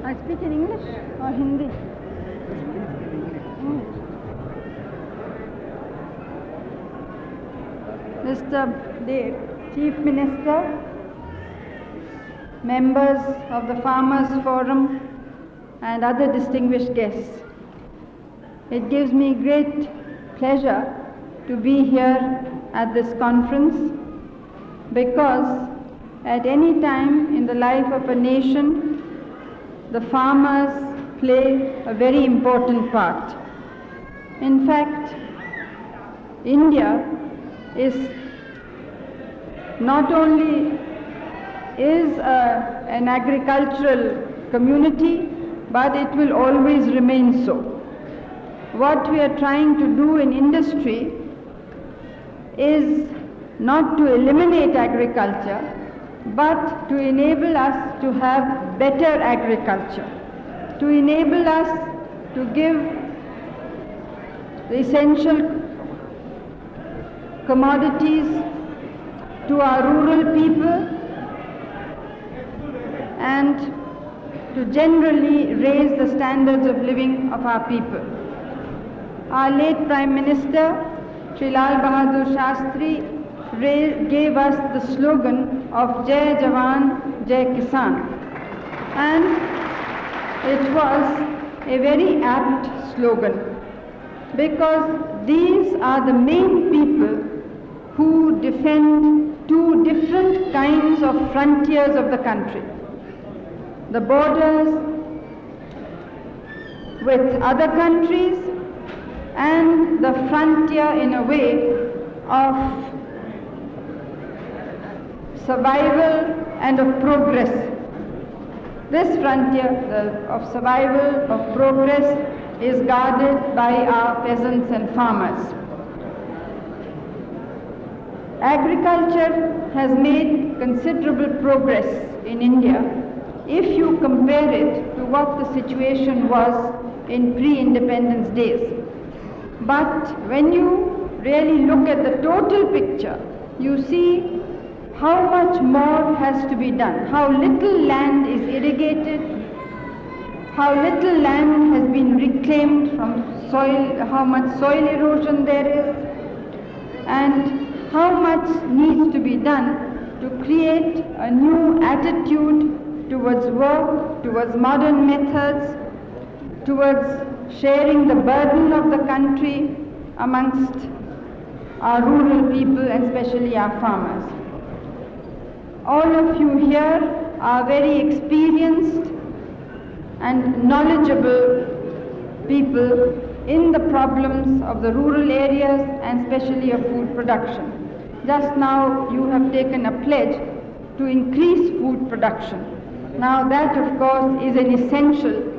I speak in English or Hindi? Mr. Chief Minister, members of the Farmers Forum and other distinguished guests, it gives me great pleasure to be here at this conference because at any time in the life of a nation, the farmers play a very important part. In fact, India is not only an agricultural community, but it will always remain so. What we are trying to do in industry is not to eliminate agriculture, but to enable us to have better agriculture, to enable us to give the essential commodities to our rural people and to generally raise the standards of living of our people. Our late Prime Minister, Shri Lal Bahadur Shastri, gave us the slogan of Jai Jawan, Jai Kisan. And it was a very apt slogan because these are the main people who defend two different kinds of frontiers of the country. The borders with other countries and the frontier in a way of survival and of progress. This frontier of survival, of progress, is guarded by our peasants and farmers. Agriculture has made considerable progress in India if you compare it to what the situation was in pre-independence days. But when you really look at the total picture, you see how much more has to be done, how little land is irrigated, how little land has been reclaimed from soil, how much soil erosion there is, and how much needs to be done to create a new attitude towards work, towards modern methods, towards sharing the burden of the country amongst our rural people and especially our farmers. All of you here are very experienced and knowledgeable people in the problems of the rural areas and especially of food production. Just now you have taken a pledge to increase food production. Now that of course is an essential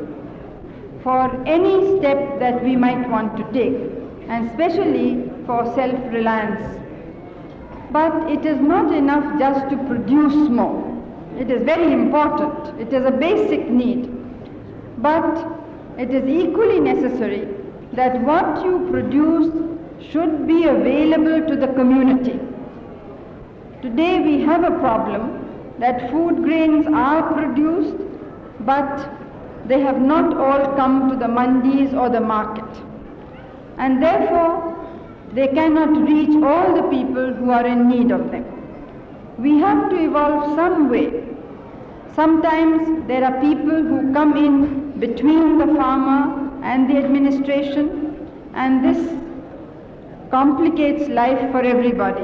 for any step that we might want to take, and especially for self-reliance. But it is not enough just to produce more. It is very important. It is a basic need. But it is equally necessary that what you produce should be available to the community. Today we have a problem that food grains are produced, but they have not all come to the mandis or the market. And therefore, they cannot reach all the people who are in need of them. We have to evolve some way. Sometimes there are people who come in between the farmer and the administration, and this complicates life for everybody.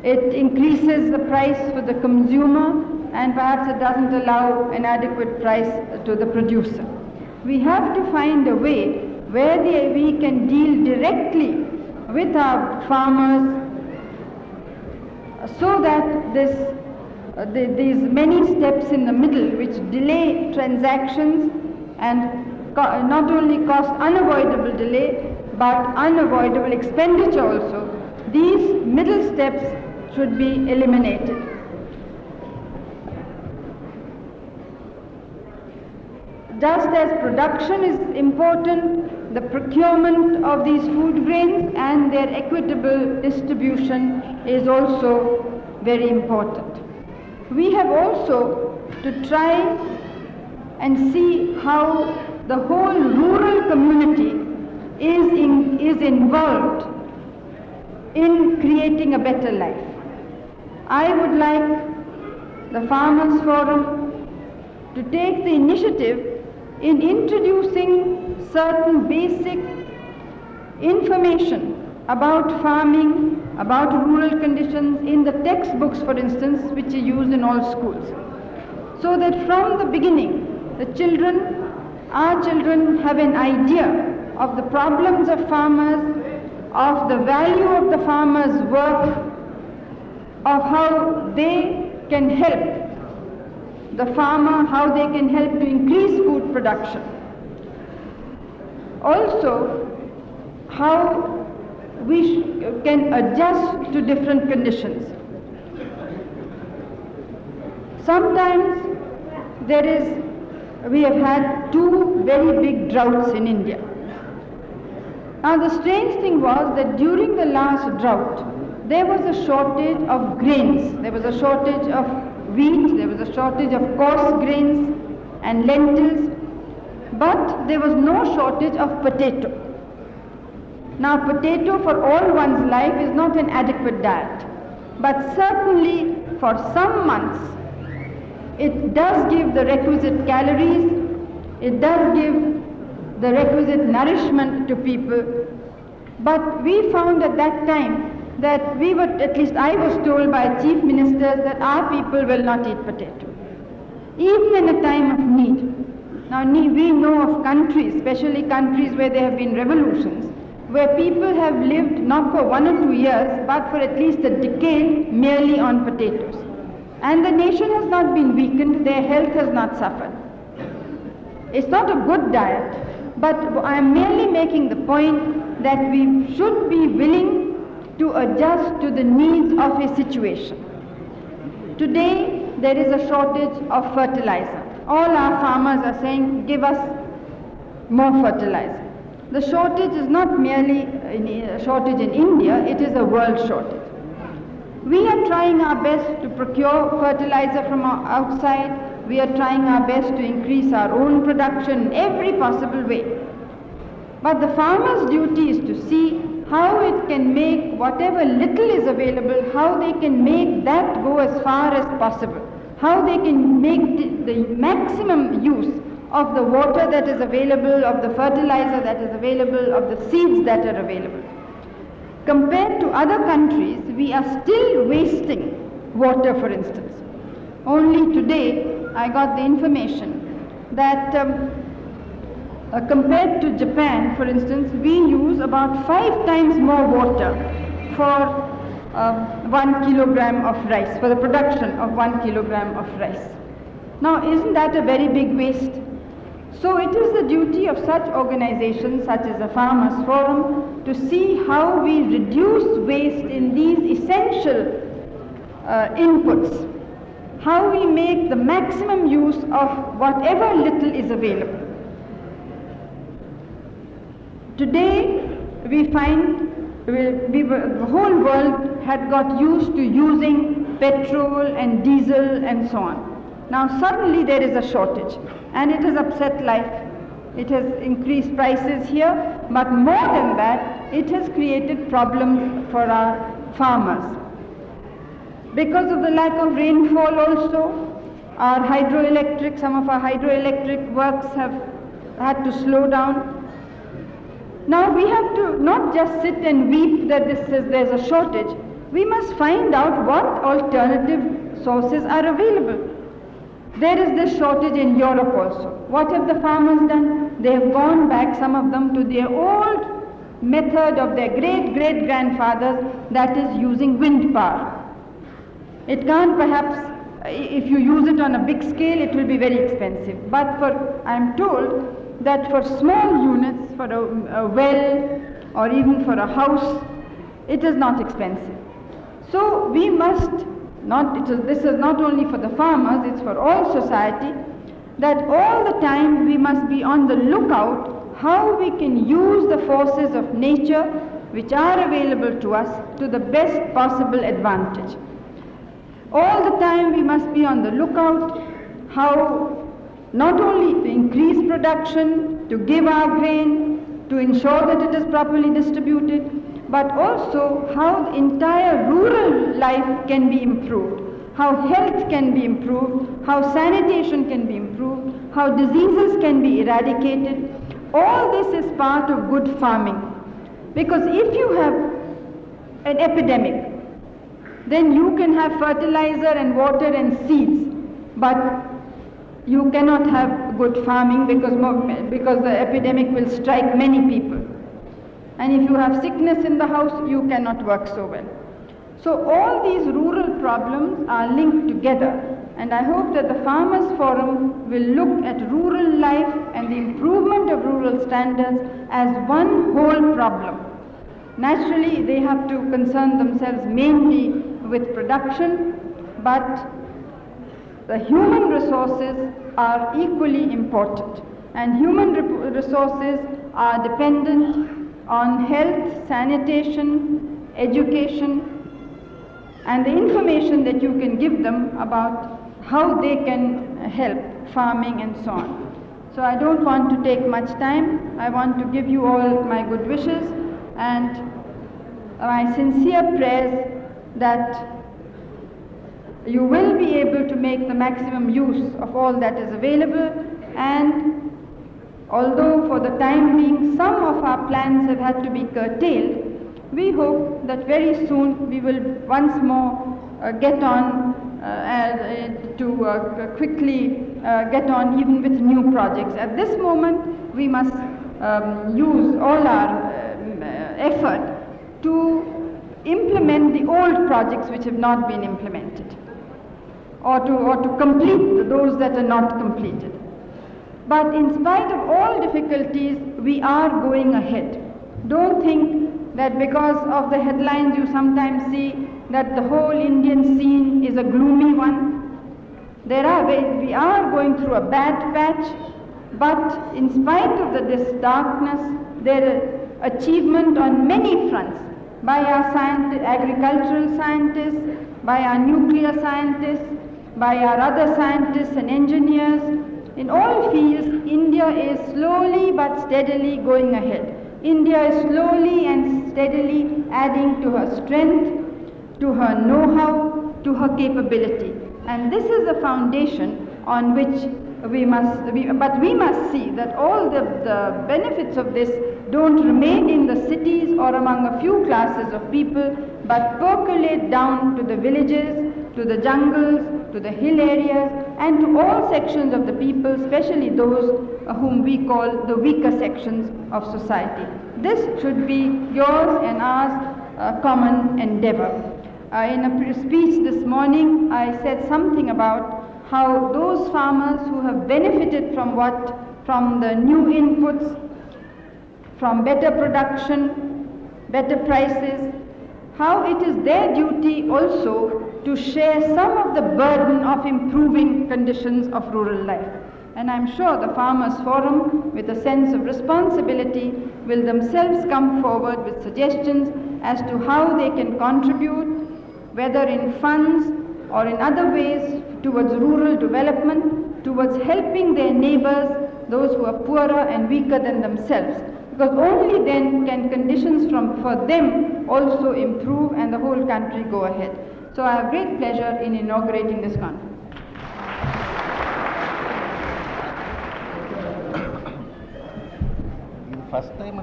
It increases the price for the consumer, and perhaps it doesn't allow an adequate price to the producer. We have to find a way where we can deal directly with our farmers so that these many steps in the middle which delay transactions and not only cause unavoidable delay but unavoidable expenditure also, these middle steps should be eliminated. Just as production is important, the procurement of these food grains and their equitable distribution is also very important. We have also to try and see how the whole rural community is involved in creating a better life. I would like the Farmers Forum to take the initiative in introducing certain basic information about farming, about rural conditions in the textbooks, for instance, which are used in all schools. So that from the beginning, our children have an idea of the problems of farmers, of the value of the farmers' work, of how they can help the farmer, how they can help to increase food production. Also, how we can adjust to different conditions. Sometimes we have had 2 very big droughts in India. Now the strange thing was that during the last drought, there was a shortage of grains. There was a shortage of wheat, there was a shortage of coarse grains and lentils, but there was no shortage of potato. Now potato for all one's life is not an adequate diet, but certainly for some months it does give the requisite calories, it does give the requisite nourishment to people. But we found at that time that at least I was told by chief ministers that our people will not eat potato, even in a time of need. Now we know of countries, especially countries where there have been revolutions, where people have lived not for 1 or 2 years, but for at least a decade merely on potatoes. And the nation has not been weakened, their health has not suffered. It's not a good diet, but I am merely making the point that we should be willing to adjust to the needs of a situation. Today, there is a shortage of fertilizer. All our farmers are saying, give us more fertilizer. The shortage is not merely a shortage in India, it is a world shortage. We are trying our best to procure fertilizer from outside. We are trying our best to increase our own production in every possible way. But the farmer's duty is to see how it can make whatever little is available, how they can make that go as far as possible, how they can make the maximum use of the water that is available, of the fertilizer that is available, of the seeds that are available. Compared to other countries, we are still wasting water, for instance. Only today, I got the information that compared to Japan, for instance, we use about 5 times more water for 1 kilogram of rice, for the production of 1 kilogram of rice. Now, isn't that a very big waste? So it is the duty of such organizations such as the Farmers Forum to see how we reduce waste in these essential inputs, how we make the maximum use of whatever little is available. Today we find the whole world had got used to using petrol and diesel and so on. Now suddenly there is a shortage and it has upset life. It has increased prices here, but more than that, it has created problems for our farmers. Because of the lack of rainfall also, some of our hydroelectric works have had to slow down. Now we have to not just sit and weep that there's a shortage. We must find out what alternative sources are available. There is this shortage in Europe also. What have the farmers done? They have gone back, some of them, to their old method of their great-great-grandfathers, that is using wind power. It can't perhaps, if you use it on a big scale, it will be very expensive. But I am told that for small units, for a well or even for a house, it is not expensive. So we must this is not only for the farmers, it's for all society, that all the time we must be on the lookout how we can use the forces of nature which are available to us to the best possible advantage. All the time we must be on the lookout how not only to increase production, to give our grain, to ensure that it is properly distributed, but also how the entire rural life can be improved, how health can be improved, how sanitation can be improved, how diseases can be eradicated. All this is part of good farming. Because if you have an epidemic, then you can have fertilizer and water and seeds, but you cannot have good farming because the epidemic will strike many people. And if you have sickness in the house, you cannot work so well. So all these rural problems are linked together, and I hope that the Farmers Forum will look at rural life and the improvement of rural standards as one whole problem. Naturally, they have to concern themselves mainly with production, but the human resources are equally important, and human resources are dependent on health, sanitation, education, and the information that you can give them about how they can help farming and so on. So I don't want to take much time. I want to give you all my good wishes and my sincere prayers that you will be able to make the maximum use of all that is available, and although for the time being some of our plans have had to be curtailed, we hope that very soon we will once more get on to quickly get on even with new projects. At this moment, we must use all our effort to implement the old projects which have not been implemented, or to complete those that are not completed. But in spite of all difficulties, we are going ahead. Don't think that because of the headlines you sometimes see that the whole Indian scene is a gloomy one. We are going through a bad patch, but in spite of this darkness, there is achievement on many fronts by our agricultural scientists, by our nuclear scientists, by our other scientists and engineers. In all fields, India is slowly but steadily going ahead. India is slowly and steadily adding to her strength, to her know-how, to her capability. And this is the foundation on which we must see that all the benefits of this don't remain in the cities or among a few classes of people, but percolate down to the villages, to the jungles, to the hill areas, and to all sections of the people, especially those whom we call the weaker sections of society. This should be yours and ours common endeavor. In a speech this morning, I said something about how those farmers who have benefited from the new inputs, from better production, better prices, how it is their duty also to share some of the burden of improving conditions of rural life. And I'm sure the Farmers Forum, with a sense of responsibility, will themselves come forward with suggestions as to how they can contribute, whether in funds or in other ways, towards rural development, towards helping their neighbors, those who are poorer and weaker than themselves. Because only then can conditions for them also improve and the whole country go ahead. So I have great pleasure in inaugurating this conference. First time